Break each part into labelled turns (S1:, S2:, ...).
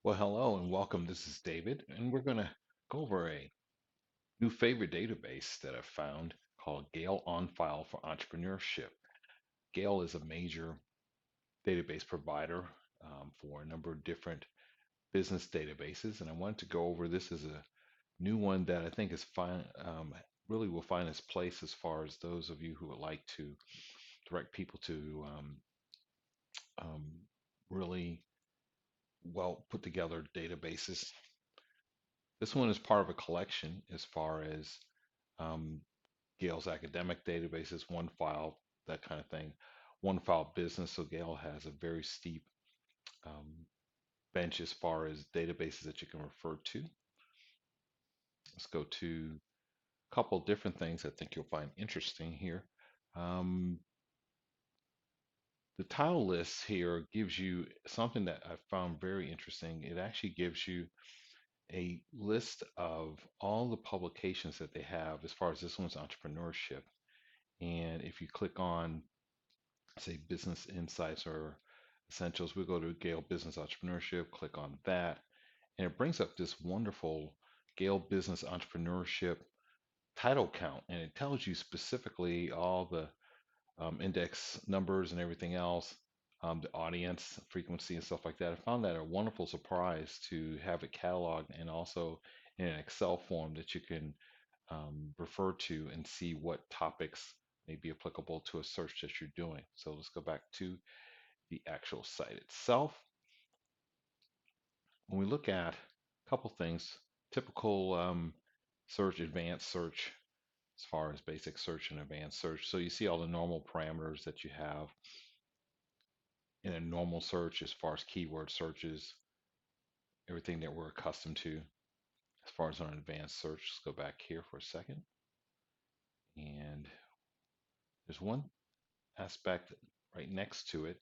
S1: Well, hello and welcome. This is David, and we're going to go over a new favorite database that I've found called Gale OnFile for Entrepreneurship. Gale is a major database provider for a number of different business databases, and I wanted to go over this as a new one that I think is fine, really will find its place as far as those of you who would like to direct people to um, really well put together databases. This one is part of a collection as far as um, Gale's academic databases, OneFile, that kind of thing. OneFile business, so Gale has a very steep um, bench as far as databases that you can refer to. Let's go to a couple different things I think you'll find interesting here. Um, the tile list here gives you something that I found very interesting. It actually gives you a list of all the publications that they have as far as this one's entrepreneurship. And if you click on say business insights or essentials, we go to Gale Business Entrepreneurship, click on that, and it brings up this wonderful Gale Business Entrepreneurship title count, and it tells you specifically all the index numbers and everything else, the audience frequency and stuff like that. I found that a wonderful surprise to have it cataloged and also in an Excel form that you can refer to and see what topics may be applicable to a search that you're doing. So let's go back to the actual site itself. When we look at a couple things, typical search, advanced search, as far as basic search and advanced search. So you see all the normal parameters that you have in a normal search as far as keyword searches, everything that we're accustomed to as far as an advanced search. Let's go back here for a second. And there's one aspect right next to it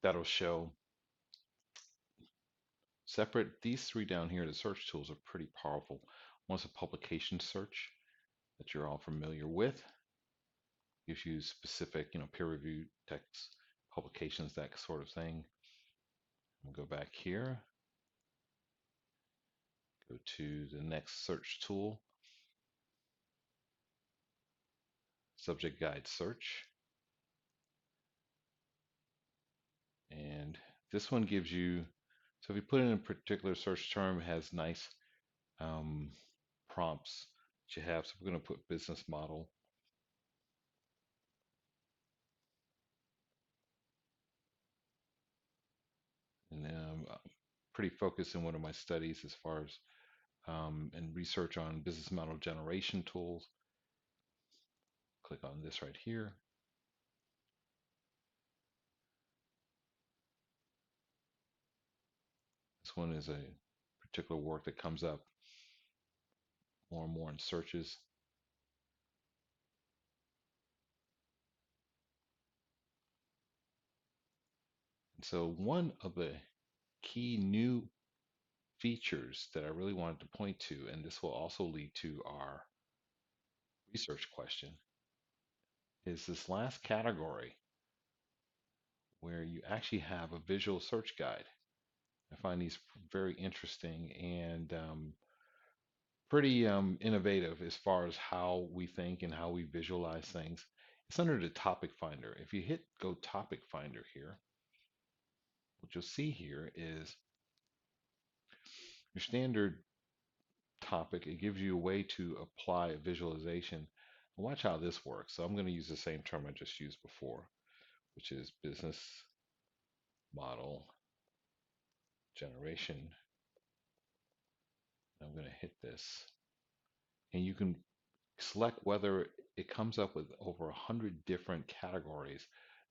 S1: that'll show separate. These three down here, the search tools are pretty powerful. One's a publication search that you're all familiar with. Gives you specific, peer-reviewed text publications, that sort of thing. We'll go back here, go to the next search tool, subject guide search. And this one gives you, so if you put in a particular search term, it has nice um, prompts that you have. So we're going to put business model. And I'm pretty focused in one of my studies as far as and research on business model generation tools. Click on this right here. This one is a particular work that comes up more and more in searches. And so one of the key new features that I really wanted to point to, and this will also lead to our research question, is this last category where you actually have a visual search guide. I find these very interesting and pretty innovative as far as how we think and how we visualize things. It's under the topic finder. If you hit go topic finder here, what you'll see here is your standard topic. It gives you a way to apply a visualization. Watch how this works. So I'm going to use the same term I just used before, which is business model generation. I'm going to hit this. And you can select whether it comes up with over 100 different categories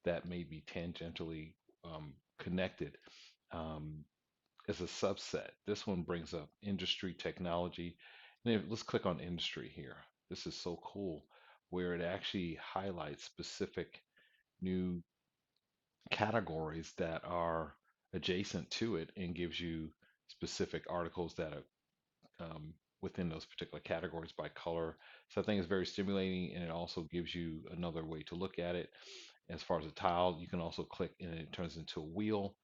S1: that may be tangentially connected um, as a subset. This one brings up industry technology. And let's click on industry here. This is so cool where it actually highlights specific new categories that are adjacent to it and gives you specific articles that are within those particular categories by color. So I think it's very stimulating and it also gives you another way to look at it. As far as a tile, you can also click and it turns into a wheel.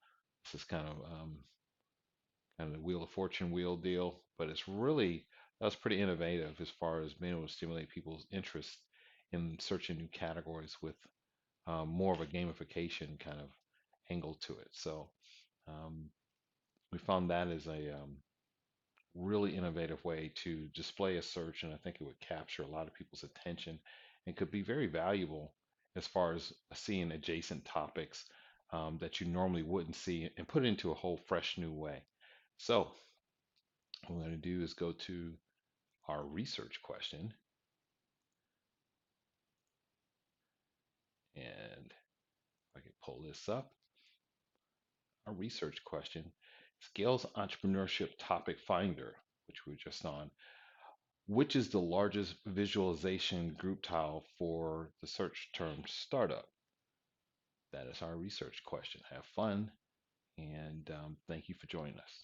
S1: This is kind of the Wheel of Fortune wheel deal, but it's really that's pretty innovative as far as being able to stimulate people's interest in searching new categories with more of a gamification kind of angle to it. So um, we found that is a really innovative way to display a search, and I think it would capture a lot of people's attention and could be very valuable as far as seeing adjacent topics that you normally wouldn't see and put it into a whole fresh new way. So what we're going to do is go to our research question, and if I can pull this up, our research question is Gale's entrepreneurship topic finder, which we're just on. Which is the largest visualization group tile for the search term startup? That is our research question. Have fun, and thank you for joining us.